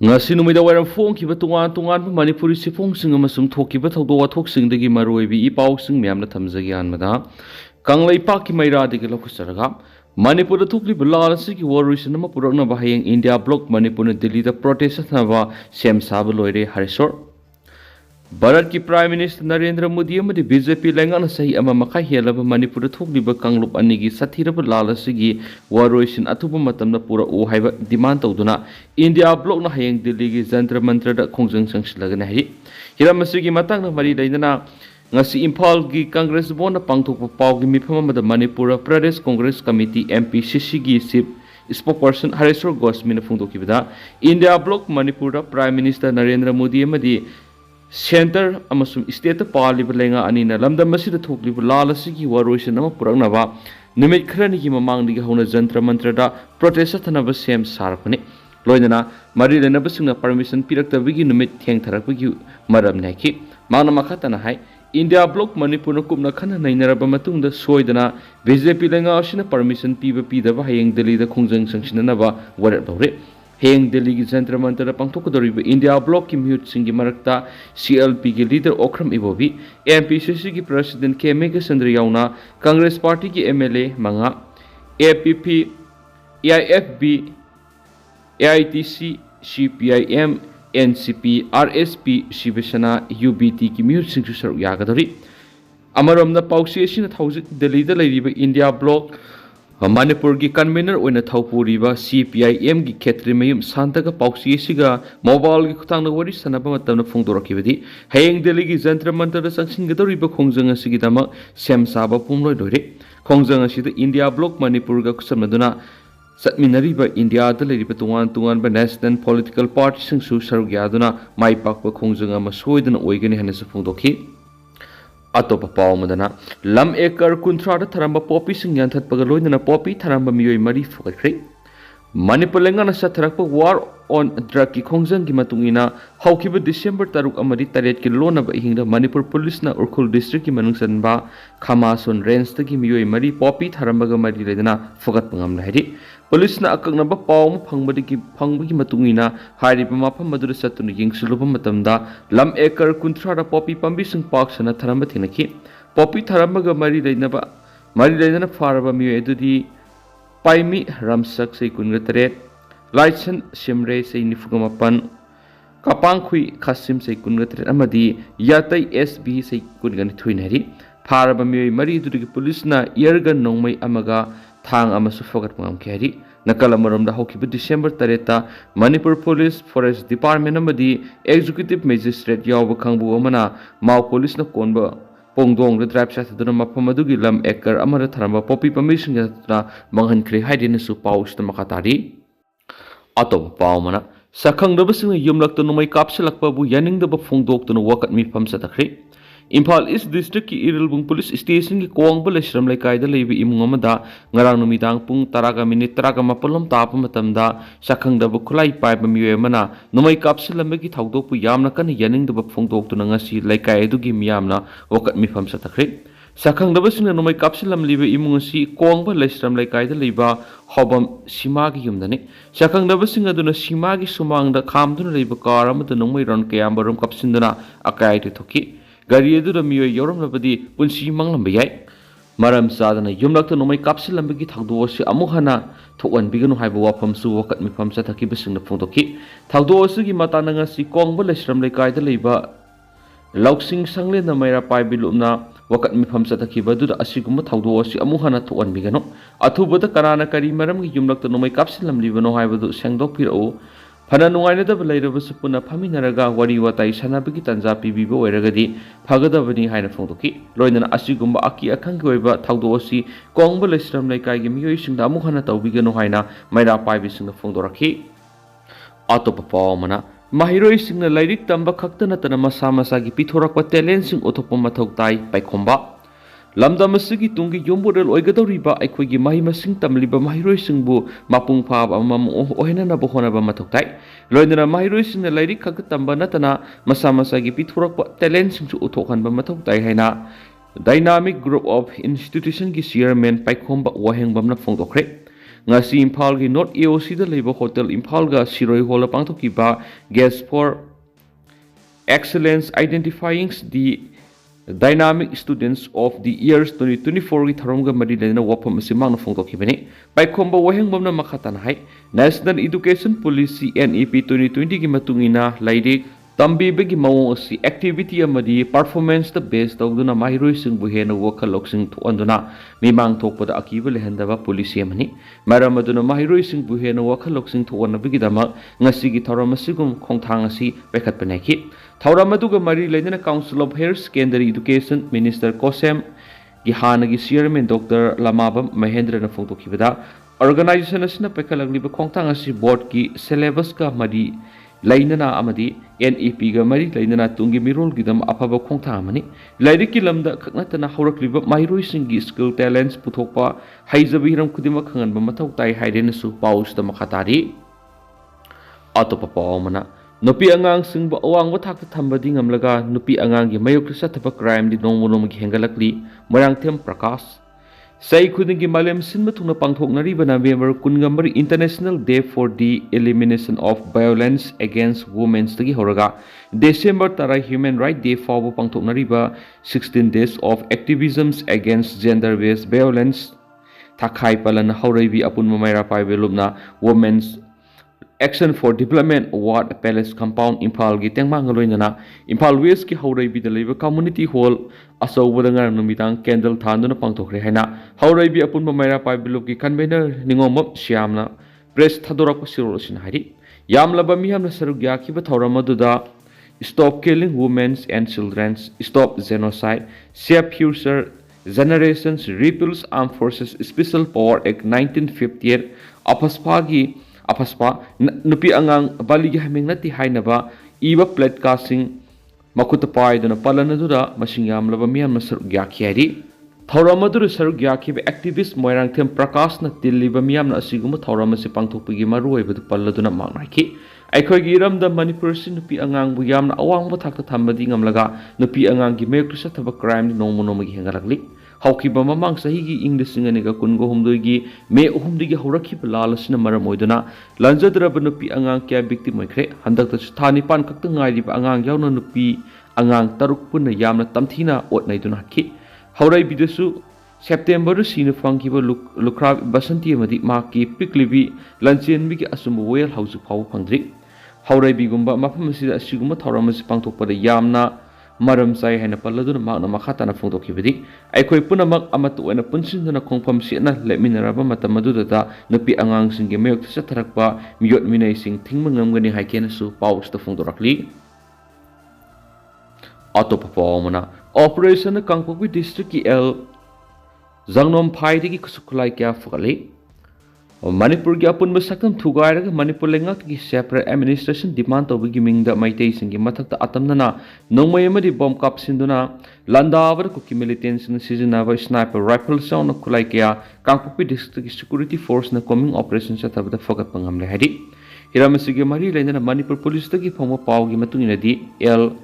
ngasi numida wairam phongkiba tungan manipuri siphongsing amasung thokiba thawdok wathokisingdagi maroibi ipausing miyamna thamjagi anmada kanglaipak ki mairadi gi lokusaraga manipur thukli bulal asigi waruisin ama purakna bahayeng india block manipur na delhi da protest thaba sem sab loire harisor Bharat की prime minister Narendra Modi अमदी BJP लेंगाना सही अमा मखा हेलब मणिपुर थोकलिब कांगलुप अनिगी सथिरब लाल असिगी वारोइसिन अथुब मतमना पूरा ओ हाइबा demand तौदुना India block ना हयेंग दिल्ली की जंतर मंत्र दा खोंजंग संगसिलगना है हिरम असिगी मतंग ना मरी लेना ngasi imphal gi congress bon na pangthok paw gi mifam amada manipur pradesh congress committee mpcc gi sip spokesperson haresor gosmin phungdokibada india block manipur prime minister narendra modi amadi centre state पालीब लेंगा अनीना लमदम मसिद थोकलिब लाल असिगी वारोइसन अमा पुरकनबा निमित खरनी की ममांगदिगी हौना जंत्र मंत्रदा protest थनब same सारपने लोइनना मरि लेनबसिंगना permission पिरक्तबिगी निमित थेंगथरकबिगी मरम नाखि मांगना मखतना hi India block Manipur कुमना खन नैनरब मतुंगदा सोइदना बीजेपी लेंगा असिना परमिशन पीब पीदब हयेंग दिल्ली दा खुंजंग संगसिननबा वरब दौरे हेंग दिल्ली की जंतर मंतर पांथोकदोरिब इंडिया ब्लॉक की म्यूट सिंगी मरक्ता सीएलपी की लीडर ओक्रम इबोबी एमपीसीसी की प्रेसिडेंट केमे के चंद्र याउना कांग्रेस पार्टी की एमएलए मंगा APP AIFB AITC CPIM NCP RSP Shiv Sena UBT की म्यूट सिंग सरुक यागदोरी अमरमना पाउसी असिना थौजिक दिल्ली दा लेरिब इंडिया ब्लॉक मणिपुर की कन्वीनर ओइना थौपुरीब सीपीआईएम की क्षेत्रीय मयुम सांतगा पाउसी सिगा मोबाइल की खुतांग वरी सनब मतमना फोंदोरखिबदी हयेंग दिल्ली की जंतर मंतर संगसिंगदोरिब खोंजंग असिगिदमा सेम साबा पुंलोय दोरे खोंजंग असिद इंडिया ब्लॉक मणिपुर का कुसमदुना सत्मिनरिब इंडिया दा लेरिब तुंगान नेशनल पॉलिटिकल पार्टी सिंगसु सरुक यादुना माइपाक खोंजंग अमा सोइदना ओइगनि हनसु फोंदोखि अतोप पावमदना लम एकर कुंथ्राद थरंब पॉपी सिंग यांथतपग लोइनना पॉपी थरंब मियोय मरी फुगखरे मणिपुर लेंगाना सथरक वार ऑन ड्रग की खोंजंग की मतुंगिना हौखिब डिसेंबर 3 अमरी 8 की लोनब हिंगदा मणिपुर पुलिस ना उरखुल डिस्ट्रिक्ट की मनुंगसनबा खमासोन रेंज तकी मियोय मरी पॉपी थरंबग मरी लेदना फुगत पंगम लाहिरि पुलिस ना अकंगनब पावम फंगबगी मतुंगिना हारिब माफम मदुर सतुन यिंगसुलुब मतमदा लम एकर कुंथ्रादा पॉपी पंबी सिंग पार्क सना थरंब थिनखि पॉपी थरंबग मरी लेदना फारब मियोय एदुदी पाइमी रामसक से कुनगतरेट लाइसन सिमरे से निफुगमपन कपांखुई खासिम से कुनगतरेट अमदी यातई एसबी से कुनगनि थुइनहरी फारब मियोय मरी दुदगी पुलिसना इयरगन नोंमै अमगा थांग अमसु फगत पंगम खेरी नकल अमरमदा हौखिब December 3 Manipur police forest department अमदी एग्जीक्यूटिव मजिस्ट्रेट यावब खंगबु अमना माव पुलिसना कोनबा पोंगदोंग ड्राइव साथदुना मफम अदुगी लम एकर अमर थरंब पॉपी पमिशन जतना मंगहनख्रे हाइदिनसु पाउस्ट मखातारी अतोब पावमना सखंगदबसिंग युमलक्त नुमै कापसलकपबु यानिंगदब फोंगदोक्तुना वकत मिफम सतखरे इम्फाल ईस्ट डिस्ट्रिक्ट की इरलबुंग पुलिस स्टेशन की कोंग लेश्रम लेकायदा लेबि इमुंग अमदा ngarang numidang pung 10 minute 13 ताप मतमदा सखंगदब खुलाई पाइब मियोय मना नुमै कापसलमगी थौदोकपु यामना कन यानिंगदब फोंगदोक्तुना ngasi लेकाय दुगी मियामना वकत मिफम सतखरे सखंगदबसिंग नुमै कापसलम लिबे इमुंग asi कोंग लेश्रम लेकायदा लेबा हबम सिमागी युमदने सखंगदबसिंग अदुना सिमागी सुमांगदा खामदुना लेबा कार अमदा नुमै रन कयामबरम कापसिंदना अकायते थोकी गाड़ी अदुदा मियोय यौरमलबदी पुंसी मंगलंबा याय मरम चादना युमलक्त नुमै कापसिलंबगी थौदोअसि अमुक हना थोअनबिगनु हाइबा वाफमसु वकत मिफम सथकिबसिंगना फोंदोखि थौदोअसिगी मताना ngasi कोंगबा लेश्रम लेकायदा लेबा लौसिंग संगलेना मैरा पाइबिलुना वकत मिफम सथकिबा दुदा असिगुम थौदोअसि अमुक हना थोअनबिगनु अथुबदा कनाना करी मरमगी युमलक्त नुमै कापसिलंलिबनो हाइबदु सेंगदोकपिरओ फना नुंगाइनदब लैरबसु पुना फमिनरगा वरी वताई सनाबगी तंजा पीबीबो ओइरगदी फगदबनी हाइना फोंदोकि लोइनना असिगुम्बा अकी अखंगी ओइबा थौदोअसि कोंगबा लेश्रम लेकाइगी मियोइसिंगदा अमुक हना तौबिगनु हाइना मैरा पाइबिसिंगदा फोंदोरखि अतोप पावमना महिरोइसिंगना लाइरिक तंबा खक्त नतना मसा मसागी पिथोरकपा टैलेंटसिंग ओथोकपा मथौ ताई पाइखोंबा लमदम असगी तुंगी योंबोरल ओइगदौरिबा अखोइगी महिमसिंग तमलिबा महिरोइसिंगबु मापुंग फाब अमम ओहेननब होनबा मथौ ताई लोइनना महिरोइसिंगना लाइरिक खक्त तंबा नतना मसा मसागी पिथोरकपा टैलेंटसिंगसु ओथोकहनबा मथौ ताई हाइना डायनामिक ग्रुप ऑफ इंस्टीट्यूशन की chairman पाइखोंबा वहेंगबमना फोंदोखरे ngasi Imphal gi North AOC da leiba Hotel Imphal ga Siroi Hall pangthokiba Guest for Excellence Identifying the Dynamic Students of the Years 2024 gi tharomga mari lena wapam asi mangna phongtokibani paikhomba wahengbamna makhatan hai National Education Policy NEP 2020 gi matungina lairik tambibagi mawong asi activity amadi performance the base tawduna mahiroi singbu hena wakal loksing thuanduna mimang thokpada akiba lehendaba policy amani maram aduna mahiroi singbu hena wakal loksing thuana bigidama ngasi gi tharam asigum khongthang asi pekhat panaki thauram aduga mari leidana Council of Higher Secondary Education Minister Kosem gi hanagi chairman Dr. Lamabam Mahendra na phongtokibada organization asina pekhalagliba khongthang asi board ki syllabus ka mari lainana amadi NEP ga mari lainana tungi mirol gidam afaba khongthang amani lairiki lamda khaknatana haurakliba mahiroi singi skill talents puthokpa haizabiram khudima khanganba mathau tai hairena su paus da makhatari atopa pawmana nupi angang singba awangba thakta thambadi ngamlaga nupi angang gi mayok sathaba crime di nongmonom gi hengalakli morangthem prakash Sai khudingi malem sinma thungna pangthoknari bana November kungamari International Day for the Elimination of Violence Against Women tagi horaga December tara Human Right Day fawbo pangthoknari ba 16 days of activisms against gender based violence thakai palan hauraibi apun mamaira paibelumna Women's Action for Development Award Palace Compound Imphal gi tengma ngaloinana Imphal West ki hauraibi da leiba community hall asawbadanga numitang candle thanduna pangthokre haina hauraibi apun mamaira paibilup ki convener ningomop siamna press thadorak sirol sin hari yamlaba mihamna sarugya ki ba thoramaduda Stop Killing Women and Children, Stop Genocide, Save Future Generations, Repeals Armed Forces Special Power Act 1958 apaspa nupi angang baligi haming nati hainaba iba plate casting makuta paiduna palanadura masingam laba miam na sarugya khiari thauramadu sarugya khiba activist moirang them prakash na tilliba miam na asiguma thauramasi pangthokpigi maruoi bedu palladuna mangnaki aikhoi gi ramda Manipur sin nupi angang bu yamna awang ba thakta thambadi ngamlaga nupi angang gi mek tusa thaba crime nongmonom gi hengalakli haukiba mamang sahi gi English nganiga kungo humdoi gi me uhumdi gi horaki lalasina maram oiduna lanjadraba nupi angang kya victim moikre handak ta thani pan kakta ngai ba angang yauna nupi angang taruk punna yamna tamthina otnaiduna ki haurai bidasu September sinu fangkiba lukra basanti amadi maki piklibi lanchen bi gi asumbu wel hausu phaw phangdri haurai bigumba mafam sida asiguma thauramasi pangthokpada yamna maram sai haina palladuna makna makhatana phongtokibadi aikhoi punamak amatu ena punsinduna khongpham sina leminaraba matamadudata nupi angang singi mayok satharakpa miyot minai sing thingma ngamgani haikenasu pausta phongdorakli atopa pawmana operation Kangpokpi district ki L Zangnom Phaidagi kusukulai kya fukali Manipur gi apun basakam thugairaga Manipur lengak gi separate administration demand tawbigi mingda maitei singi mathakta atamnana nongmai amadi bomb kap sinduna landavar Kuki militants na seasonaba sniper rifle sound kulai kya Kangpokpi district security force na coming operation satabda fokat pangamle hadi hiramasigi mari lena Manipur police tagi phongma pawgi matungina di L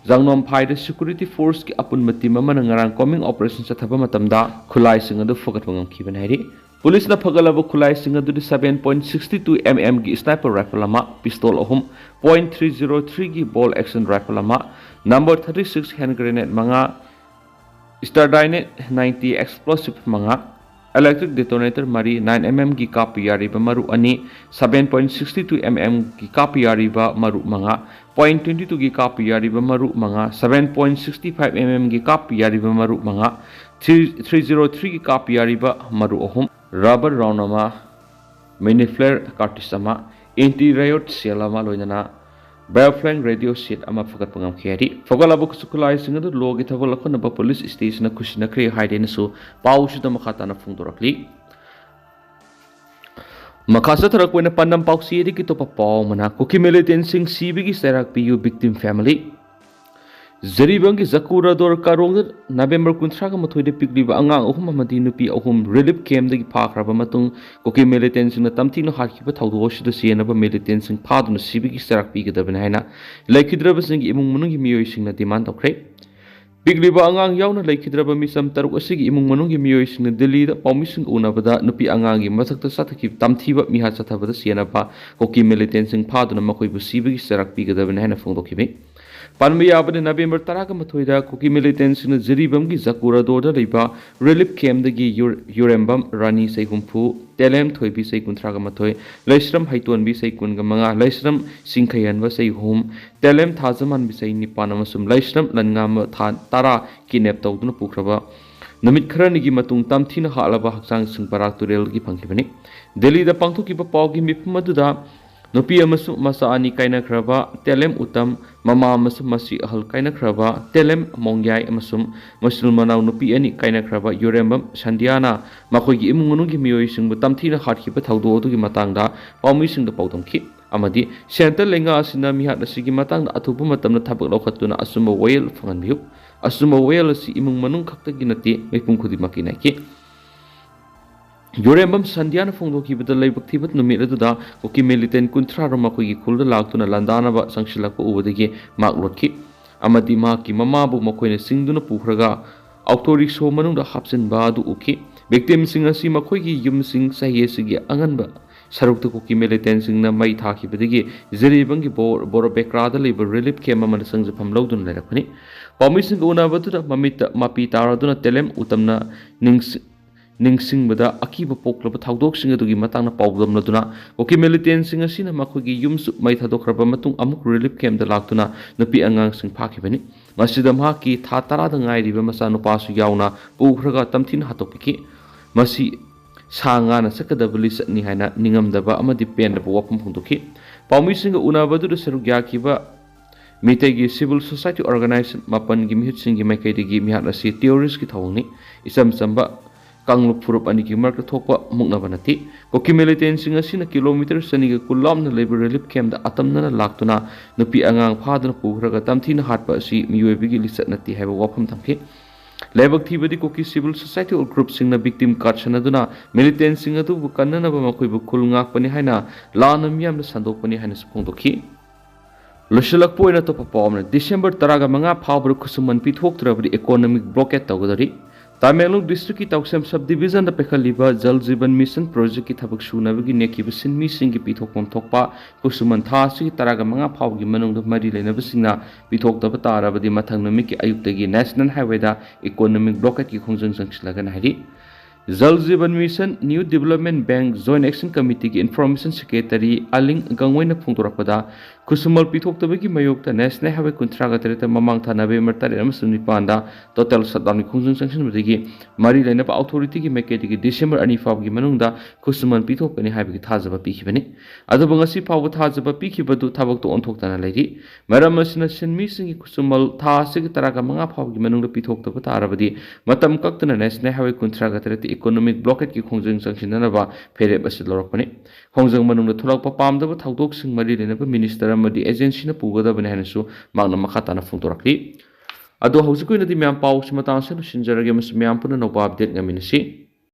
Zangnom Phaida security force ki apun mati mama ngarang coming operation sathaba matamda khulai singa do fokat pangam khiban hadi Police na pagalaba khulai singa du 7.62 mm gi sniper rifle ama pistol ahum .303 gi ball action rifle ama number 36 hand grenade manga stardine 90 explosive manga electric detonator mari 9 mm gi kapi yari ba maru ani 7.62 mm gi kapi yari ba maru manga .22 gi kapi yari ba maru manga 7.65 mm gi kapi yari ba maru manga 303 gi kapi yari ba maru ahum rubber round ama mini flare cartridge ama anti riot shell ama loinana bioflank radio sheet ama fakat pangam khiari fogalabu kusukulai singadu logi thabol khona ba police station kushina kre haidena su pausu da makhata na phungdorakli makasa tharak wena pandam pausi ri ki to pa paw mana Kuki militant sing Sibagi cheirak pu victim family Zeribangi Zakura Dor Karong November Kuntraga Mathoide Pikliba Angang Ohum Amadi Nupi Ohum Relief Camp the Pakraba Matung Kuki militants in the Tamtino Hakipa Taudosh the Sienaba militants in Pardon Sibagi Cheirak Pigadabanana Like Hidrabasing Imung Mungi Mio sing the demand of crepe ꯄꯤꯛꯂꯤꯕ ꯑꯉꯥꯡ ꯌꯥꯎꯅ ꯂꯩꯈꯤꯗ꯭ꯔꯕ ꯃꯤꯆꯝ ꯇꯔꯨꯛ ꯑꯁꯤꯒꯤ ꯏꯃꯨꯡ ꯃꯅꯨꯡꯒꯤ ꯃꯤꯑꯣꯏꯁꯤꯡꯅ ꯗꯤꯜꯂꯤꯗ ꯄꯥꯎꯃꯤꯁꯤꯡ ꯎꯅꯕꯗ ꯅꯨꯄꯤ ꯑꯉꯥꯡꯒꯤ ꯃꯊꯛꯇ ꯆꯠꯊꯈꯤꯕ ꯇꯝꯊꯤꯕ ꯃꯤꯍꯥꯠ ꯆꯠꯊꯕꯗ ꯁꯤꯌꯦꯅꯕ ꯀꯨꯀꯤ ꯃꯤꯂꯤꯇꯦꯟꯁꯤꯡ ꯐꯥꯗꯨꯅ ꯃꯈꯣꯏꯕꯨ ꯁꯤꯕꯒꯤ ꯆꯩꯔꯥꯛ ꯄꯤꯒꯗꯕꯅꯤ ꯍꯥꯏꯅ ꯐꯣꯡꯗꯣꯛꯈꯤꯕꯅꯤ ꯄꯥꯟꯕ ꯌꯥꯕꯗ ꯅꯕꯦꯝꯕꯔ 18 ꯀꯨꯀꯤ ꯃꯤꯂꯤꯇꯦꯟꯁꯤꯡꯅ ꯖꯤꯔꯤꯕꯝꯒꯤ ꯖꯀꯨꯔꯥꯗꯣꯔꯗ ꯂꯩꯕ ꯔꯤꯂꯤꯐ ꯀꯦꯝꯞꯗꯒꯤ ꯌꯨꯔꯦꯝꯕꯝ ꯔꯥꯅꯤ ꯆꯍꯤ 50, ꯇꯦꯂꯦꯝ ꯊꯣꯏꯕꯤ ꯆꯍꯤ 32, ꯂꯩꯁ꯭ꯔꯝ ꯍꯩꯇꯣꯟꯕꯤ ꯆꯍꯤ 15, ꯂꯩꯁ꯭ꯔꯝ ꯆꯤꯡꯈꯩꯍꯟꯕ ꯆꯍꯤ 3, ꯇꯦꯂꯦꯝ ꯊꯥꯖꯃꯥꯟꯕꯤ ꯆꯍꯤ 9 ꯑꯃꯁꯨꯡ ꯂꯩꯁ꯭ꯔꯝ ꯂꯟꯉꯥꯝꯕ 10 ꯀꯤꯗꯅꯦꯞ ꯇꯧꯗꯨꯅ ꯄꯨꯈ꯭ꯔꯕ ꯅꯨꯃꯤꯠ ꯈꯔꯅꯤꯒꯤ ꯃꯇꯨꯡ ꯇꯝꯊꯤꯅ ꯍꯥꯠꯂꯕ ꯍꯛꯆꯥꯡꯁꯤꯡ ꯕꯔꯥꯛ ꯇꯨꯔꯦꯜꯗꯒꯤ ꯐꯪꯈꯤꯕꯅꯤ ꯗꯦꯜꯂꯤꯗ ꯄꯥꯡꯊꯣꯛꯈꯤꯕ ꯄꯥꯎꯒꯤ ꯃꯤꯐꯝ ꯑꯗꯨꯗ नुपी अमसु मसा अनि कायनख्रबा तेलेम उतम ममा अमसु मसी अहल कायनख्रबा तेलेम मोंग्याय अमसुम मुस्लिम मनाव नुपी अनि कायनख्रबा युरेम्बम संध्याना मखोगी इमुंग मनुंगी मियोयसिंगबु तमथीना हाटखिबा थौदो अदुगी मतंगदा पाउमिसिंगदा पौदमखि अमदि सेंट्रल लेंगा असिना मिहात असिगी मतंगदा अथुबु मतमना थबक लौखत्तुना असुम वेल फंगनबियु असुम वेल असि इमुंग मनुंग खक्तगी नति मिपुंग खुदिमकि नाकि यूरेम्बम संध्याना फोंदोखिबदा लेबक थिबत नुमित अदुदा कुकी मिलिटेंट 30 मखोगी खुलदा लाक्तुना लंदानबा संगसिलकपा उबदगी माक लोटखि अमदि माकी ममाबु मखोइना सिंगदुना पुखरगा ऑटो रिक्शा मनुंगदा हापसिनबा अदु उखि विक्टिमसिंग असि मखोगी युमसिंग सहियसिगी अंगनबा सरुकता कुकी मिलिटेंट सिंगना मई थाखिबदगी जिरिबंगी बोरबेक्रादा लेबा रिलीफ कैम्प अमदा संगजफम लौदुना लेरखनि पाउमिसिंग उनाबदुदा ममिता मापी तारादुना तेलेम उतमना ningsingबदा अकीब पोक्लब थाउदोकसिंग अदुगी मतंगना पाउदमलदुना कुकी मिलिटेंटसिंग असिना मखोगी युमसु मई थादोखरबा मतुंग अमुक रिलीफ कैम्पदा लाक्तुना नुपी अंगांगसिंग फाखिबनि मसिदा माकी था 10 दा ngairiba मसा नुपासु यावना पुखरगा तमथिन हातोपिकी मसी सांगाना सकदबली सतनी हायना निंगमदबा अमदि पेनदबा वफम फोंदोखि पाउमिसिंग उनाबदुदा सरुक याखिबा मीटेगी सिविल सोसाइटी ऑर्गेनाइजेशन मापन की मिहुतसिंगी माइकैदगी मिहात असि टेररिस्ट की थौंगनि इसम संबा कांगलुप फुरुप अनि की मर्क थोकवा मुक्नबा नति कुकी मिलिटेंटसिंग असिना किलोमीटर सनिगा कुलामना लेबर रिलीफ कैम्पदा अतमनना लाक्तुना नुपी अंगांग फादना पुखरगा तमथिना हाटपा असि मियोयबिगी लिसत नति हायबा वफम थमखि लेबक थीबदी कुकी सिविल सोसाइटी और ग्रुप सिंगना विक्टिम कार्ड सनदुना मिलिटेंटसिंग अदुबु कन्ननबा मखोइबु खुल ngaकपनि हायना लाना मियामना संदोकपनि हायना फोंदोखि लुशलकपोइना तोपा पावमना डिसेंबर 15 फावबर खुसुमन पिथोक्तरबदि इकोनॉमिक ब्लॉकेड तौगदरी तामेलुंग डिस्ट्रिक्ट की तौसेम सब डिवीजन द पेखलिबा जल जीवन मिशन प्रोजेक्ट की थबक सुनबगी नेकिबु सिनमी सिंगी पिथोकपम थोकपा कुसुमन था सि 15 फावगी मनुंग मरी लेनबसिंगना पिथोक्तब तारबदि मथंग नमिकी अयुक्तगी नेशनल हाईवेदा इकोनॉमिक ब्लॉकेट की खोंजंग संगसिलगन हाइरि जल जीवन mission new development bank joint action committee की इन्फॉर्मेशन सेक्रेटरी अलिंग गंगवैना फोंदोरकपदा कुसुमल पिथोक्तबगी मयोक्ता नेशनल हाईवे 39 ममांग था नवेम्बर 9 टोटल शटडाउन खोंजंग संगसिनबदगी मरी लेनबा अथॉरिटी की मेकेटिगी डिसेंबर 2 फावगी मनुंगदा कुसुमल पिथोकनी हाइबगी थाजबा पिखिबनी अदुबा ngasi फाव थाजबा पिखिबदु थबकतो ओंथोक्ताना लेरि मरम असना सिनमिसिंगी कुसुमल था सिग 15 फावगी मनुंगदा पिथोक्तबा तारबदि मतम कक्तना नेशनल हाईवे 39 इकोनॉमिक ब्लॉकेट की खोंजंग संगसिननबा फेरेब असि लौरकपनि खोंजंग मनुंगदा थोलकपा पामदबा थाउदोकसिंग मरी लेनबा मिनिस्टर अमदि एजेंसी पुगदबने हायनसु मांगना मखाताना फोंदोरकलि अदो हौजिक ओइनदि म्याम पाउ सिमतांग से सिंजरगे मस म्याम पुना नोबा अपडेट ngamiनसि